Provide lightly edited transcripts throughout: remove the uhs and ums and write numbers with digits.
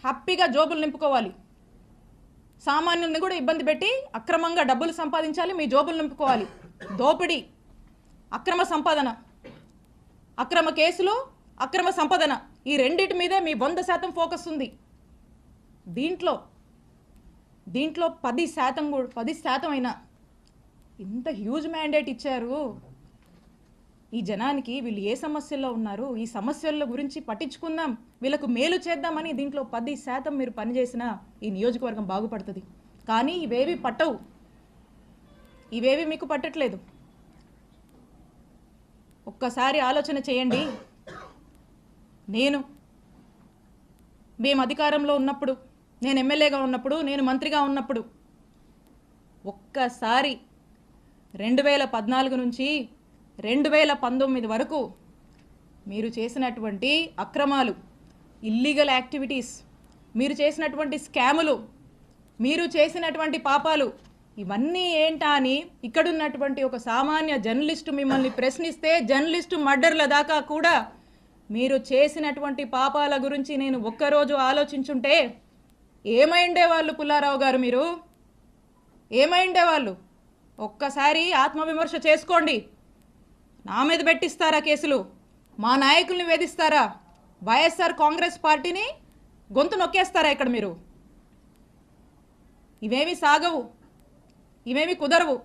హ్యాపీగా జోబులు నింపుకోవాలి, సామాన్యుల్ని కూడా ఇబ్బంది పెట్టి అక్రమంగా డబ్బులు సంపాదించాలి, మీ జోబులు నింపుకోవాలి. దోపిడీ, అక్రమ సంపాదన, అక్రమ కేసులు, అక్రమ సంపాదన, ఈ రెండింటి మీదే మీ 100% ఫోకస్ ఉంది. దీంట్లో 10% అయినా ఇంత హ్యూజ్ మ్యాండేట్ ఇచ్చారు ఈ జనానికి. వీళ్ళు ఏ సమస్యల్లో ఉన్నారు, ఈ సమస్యల గురించి పట్టించుకుందాం, వీళ్ళకు మేలు చేద్దామని దీంట్లో 10% మీరు పనిచేసినా ఈ నియోజకవర్గం బాగుపడుతుంది. కానీ ఇవేవి పట్టవు, ఇవేవి మీకు పట్టట్లేదు. ఒక్కసారి ఆలోచన చేయండి. మేము అధికారంలో ఉన్నప్పుడు, నేను ఎమ్మెల్యేగా ఉన్నప్పుడు, నేను మంత్రిగా ఉన్నప్పుడు, ఒక్కసారి 2014 నుంచి 2019 వరకు మీరు చేసినటువంటి అక్రమాలు, ఇల్లీగల్ యాక్టివిటీస్, మీరు చేసినటువంటి స్కాములు, మీరు చేసినటువంటి పాపాలు ఇవన్నీ ఏంటా అని ఇక్కడున్నటువంటి ఒక సామాన్య జర్నలిస్టు మిమ్మల్ని ప్రశ్నిస్తే, జర్నలిస్టు మర్డర్ల దాకా కూడా మీరు చేసినటువంటి పాపాల గురించి నేను ఒక్కరోజు ఆలోచించుంటే ఏమైండేవాళ్ళు పుల్లారావు గారు? మీరు ఏమైండేవాళ్ళు? ఒక్కసారి ఆత్మవిమర్శ చేసుకోండి. నా మీద పెట్టిస్తారా కేసులు? మా నాయకుల్ని వేధిస్తారా? వైఎస్ఆర్ కాంగ్రెస్ పార్టీని గొంతు నొక్కేస్తారా ఇక్కడ మీరు? ఇవేమి సాగవు, ఇవేమి కుదరవు.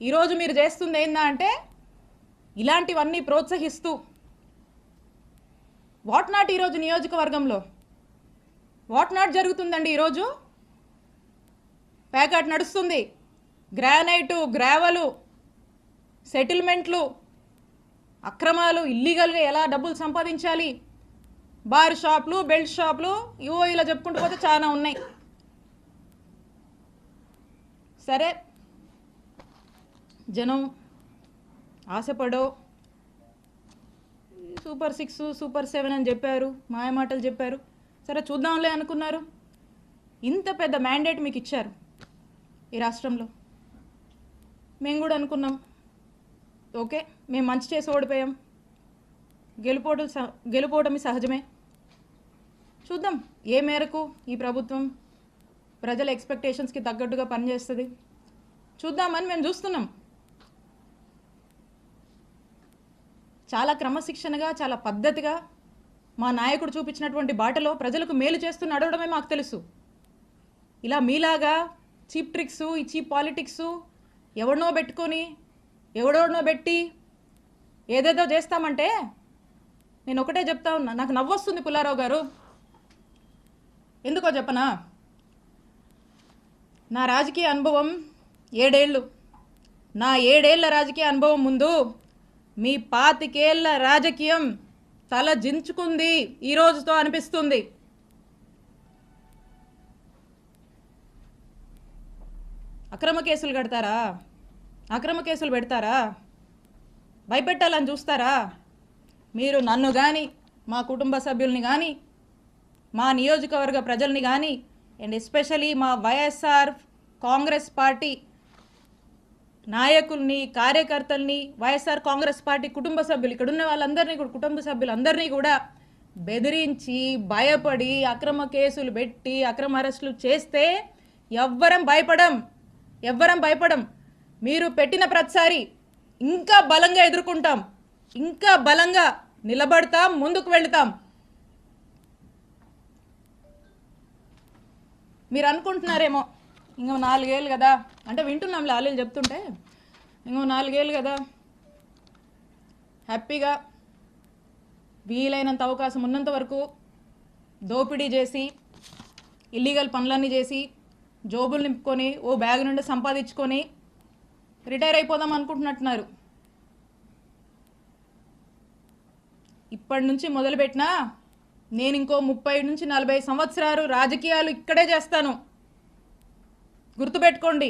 ఈరోజు మీరు చేస్తుంది ఏందా అంటే ఇలాంటివన్నీ ప్రోత్సహిస్తూ వాట్ నాట్ ఈరోజు నియోజకవర్గంలో వాట్ నాట్ జరుగుతుందండి. ఈరోజు ప్యాకెట్ నడుస్తుంది, గ్రానైటు, గ్రావెలు, సెటిల్మెంట్లు, అక్రమాలు, ఇల్లీగల్గా ఎలా డబ్బులు సంపాదించాలి, బార్ షాపులు, బెల్ట్ షాపులు, ఇవో ఇలా చెప్పుకుంటూ పోతే చాలా ఉన్నాయి. సరే, జనం ఆశపడో సూపర్ 6, సూపర్ 7 అని చెప్పారు, మాయమాటలు చెప్పారు. సరే చూద్దాంలే అనుకున్నారు. ఇంత పెద్ద మ్యాండేట్ మీకు ఇచ్చారు ఈ రాష్ట్రంలో. మేము కూడా అనుకున్నాం, ఓకే మేము మంచి చేసి ఓడిపోయాం, గెలుపోవటమి సహజమే, చూద్దాం ఏ మేరకు ఈ ప్రభుత్వం ప్రజల ఎక్స్పెక్టేషన్స్కి తగ్గట్టుగా పనిచేస్తుంది చూద్దామని మేము చూస్తున్నాం. చాలా క్రమశిక్షణగా, చాలా పద్ధతిగా మా నాయకుడు చూపించినటువంటి బాటలో ప్రజలకు మేలు చేస్తూ నడవడమే మాకు తెలుసు. ఇలా మీలాగా చీప్ ట్రిక్స్, ఈ చీప్ పాలిటిక్స్, ఎవడనో పెట్టి ఏదేదో చేస్తామంటే నేను ఒకటే చెప్తా ఉన్నా. నాకు నవ్వొస్తుంది పుల్లారావు గారు, ఎందుకో చెప్పనా? నా రాజకీయ అనుభవం 7 ఏళ్ళు. నా 7 ఏళ్ల రాజకీయ అనుభవం ముందు మీ 25 ఏళ్ల రాజకీయం తల జించుకుంది ఈ రోజుతో అనిపిస్తుంది. అక్రమ కేసులు కడతారా? అక్రమ కేసులు పెడతారా? భయపెట్టాలని చూస్తారా? మీరు నన్ను కానీ, మా కుటుంబ సభ్యుల్ని కానీ, మా నియోజకవర్గ ప్రజల్ని కానీ, అండ్ ఎస్పెషలీ మా వైఎస్ఆర్ కాంగ్రెస్ పార్టీ నాయకుల్ని, కార్యకర్తల్ని, వైఎస్ఆర్ కాంగ్రెస్ పార్టీ కుటుంబ సభ్యులు, ఇక్కడ ఉన్న వాళ్ళందరినీ కూడా, కుటుంబ సభ్యులందరినీ కూడా బెదిరించి, భయపడి, అక్రమ కేసులు పెట్టి, అక్రమ అరెస్టులు చేస్తే ఎవ్వరం భయపడం. మీరు పెట్టిన ప్రతిసారి ఇంకా బలంగా ఎదుర్కొంటాం, ఇంకా బలంగా నిలబడతాం, ముందుకు వెళుతాం. మీరు అనుకుంటున్నారేమో ఇంకో 4 ఏళ్ళు కదా అంటే, వింటున్నాం లాలీలు చెప్తుంటే, ఇంకో 4 ఏళ్ళు కదా హ్యాపీగా వీలైనంత అవకాశం ఉన్నంత వరకు దోపిడీ చేసి, ఇల్లీగల్ పనులన్నీ చేసి, జోబులు నింపుకొని, ఓ బ్యాగ్ నుండి సంపాదించుకొని రిటైర్ అయిపోదాం అనుకుంటున్నట్టున్నారు. ఇప్పటి నుంచి మొదలుపెట్టినా నేను ఇంకో 30 నుంచి 40 సంవత్సరాలు రాజకీయాలు ఇక్కడే చేస్తాను. గుర్తుపెట్టుకోండి,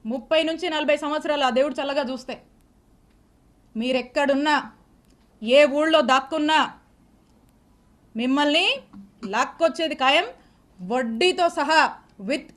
30 నుంచి 40 సంవత్సరాలు ఆ దేవుడు చల్లగా చూస్తే మీరెక్కడున్నా, ఏ ఊళ్ళో దాక్కున్నా మిమ్మల్ని లాక్కొచ్చేది ఖాయం, వడ్డీతో సహా, విత్